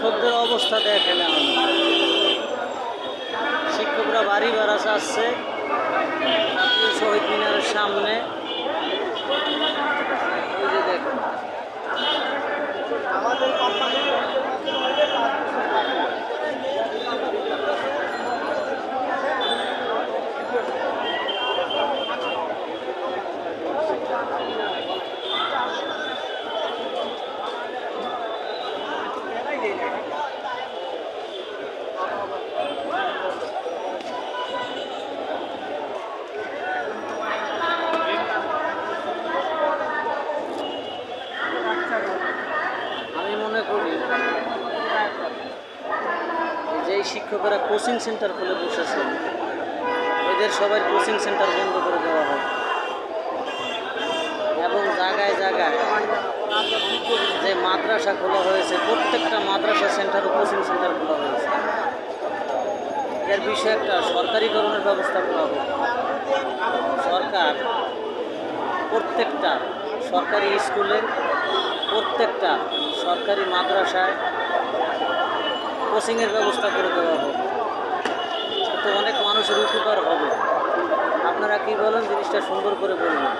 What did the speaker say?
শিক্ষকদের অবস্থা দেখেন এখন। শিক্ষকরা বাড়ি ভাড়া চাচ্ছে জাতীয় শহীদ মিনারের সামনে। ওই যে দেখেন আমাদের কোম্পানির আমি মনে করি যেই শিক্ষকেরা কোচিং সেন্টার খুলে বসেছে এদের সবাই কোচিং সেন্টার বন্ধ করে দেওয়া হয় এবং জায়গায় জায়গায় যে মাদ্রাসা খোলা হয়েছে প্রত্যেকটা মাদ্রাসা সেন্টার ও কোচিং সেন্টার খোলা হয়েছে। এর বিষয়ে একটা সরকারিকরণের ব্যবস্থা করা হোক। সরকার প্রত্যেকটা সরকারি স্কুলে প্রত্যেকটা সরকারি মাদ্রাসায় কোচিংয়ের ব্যবস্থা করে দেওয়া হোক। তো অনেক মানুষের উপকার হবে। আপনারা কি বলেন? জিনিসটা সুন্দর করে বলবেন।